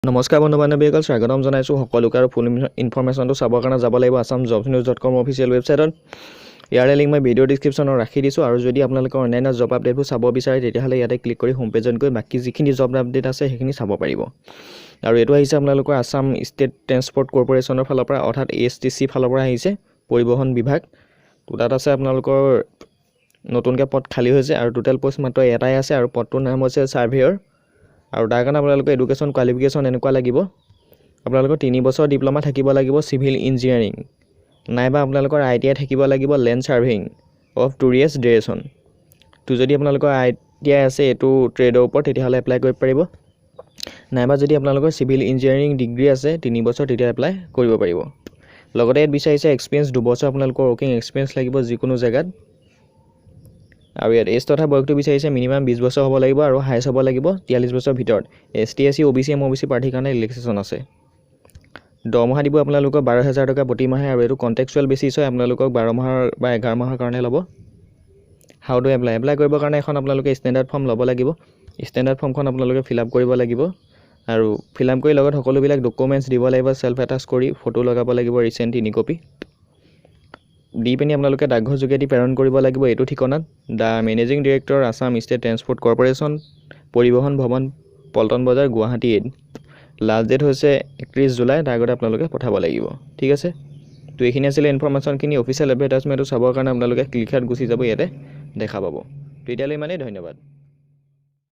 নমস্কাৰ বন্ধু বান্ধৱীসকল, স্বাগতম জনাইছোঁ সকলোকে আৰু ফুল ইনফৰমেশ্যনটো চাবৰ কাৰণে যাব লাগিব assamjobsnews.com অফিচিয়েল ৱেবছাইটত। ইয়াৰে লিংক মই ভিডিঅ' ডিছক্ৰিপশ্যনত ৰাখি দিছোঁ আৰু যদি আপোনালোকে অন্যান্য জব আপডেটবোৰ চাব বিচাৰে তেতিয়াহ'লে ইয়াতে ক্লিক কৰি হোম পেজত গৈ বাকী যিখিনি জব আপডেট আছে সেইখিনি চাব পাৰিব। আৰু এইটো আহিছে আপোনালোকৰ আছাম ষ্টেট ট্ৰেন্সপৰ্ট কৰ্প'ৰেশ্যনৰ ফালৰ পৰা, অৰ্থাৎ ASTC ফালৰ পৰা আহিছে, পৰিবহণ বিভাগ। তো তাত আছে আপোনালোকৰ নতুনকৈ পদ খালী হৈছে আৰু টোটেল পষ্ট মাত্ৰ এটাই আছে আৰু পদটোৰ নাম হৈছে ছাৰ্ভেয়ৰ। আৰু তাৰ কাৰণে আপোনালোকৰ এডুকেশ্যন কোৱালিফিকেশ্যন এনেকুৱা লাগিব, আপোনালোকৰ 3 বছৰ ডিপ্ল'মা থাকিব লাগিব চিভিল ইঞ্জিনিয়াৰিং, নাইবা আপোনালোকৰ ITI থাকিব লাগিব land surveying of 2 years duration. তো যদি আপোনালোকৰ ITI আছে এইটো ট্ৰেডৰ ওপৰত তেতিয়াহ'লে এপ্লাই কৰিব পাৰিব, নাইবা যদি আপোনালোকৰ চিভিল ইঞ্জিনিয়াৰিং ডিগ্ৰী আছে 3 বছৰ তেতিয়া এপ্লাই কৰিব পাৰিব। লগতে ইয়াত বিচাৰিছে এক্সপিৰিয়েঞ্চ 2 বছৰ আপোনালোকৰ ৱৰ্কিং এক্সপিৰিয়েঞ্চ লাগিব যিকোনো জেগাত। আৰু ইয়াত এজ তথা বয়সটো বিচাৰিছে মিনিমাম 20 বছৰ হ'ব লাগিব আৰু হাইষ্ট হ'ব লাগিব 43 বছৰ ভিতৰত। ST SC OBC MOBC প্ৰাৰ্থীৰ কাৰণে ৰিলেক্সেশ্যন আছে। দৰমহা দিব আপোনালোকক 12,000 টকা প্ৰতি মাহে আৰু এইটো কণ্টেক্সুৱেল বেচিছ হয়, আপোনালোকক 12 মাহৰ বা 11 মাহৰ কাৰণে ল'ব। হাউ টু এপ্লাই কৰিবৰ কাৰণে এখন আপোনালোকে ষ্টেণ্ডাৰ্ড ফৰ্ম ল'ব লাগিব। ষ্টেণ্ডাৰ্ড ফৰ্মখন আপোনালোকে ফিল আপ কৰিব লাগিব আৰু ফিল আপ কৰি লগত সকলোবিলাক ডকুমেণ্টছ দিব লাগিব, চেল্ফ এটাচ কৰি ফটো লগাব লাগিব ৰিচেণ্ট 3 কপি দি পিনি আপোনালোকে ডাকঘৰ যোগেদি প্ৰেৰণ কৰিব লাগিব এইটো ঠিকনাত, the managing director Assam state transport corporation, পৰিবহণ ভৱন, পল্টন বজাৰ, গুৱাহাটী 8। লাষ্ট ডেট হৈছে 31 জুলাই, তাৰ আগতে আপোনালোকে পঠাব লাগিব। ঠিক আছে, তো এইখিনি আছিলে ইনফৰমেশ্যনখিনি। অফিচিয়েল এডভাৰটাইজমেণ্টটো চাবৰ কাৰণে আপোনালোকে ক্লিক হেয়াৰত গুচি যাব, ইয়াতে দেখা পাব। তো এতিয়ালৈ ইমানেই, ধন্যবাদ।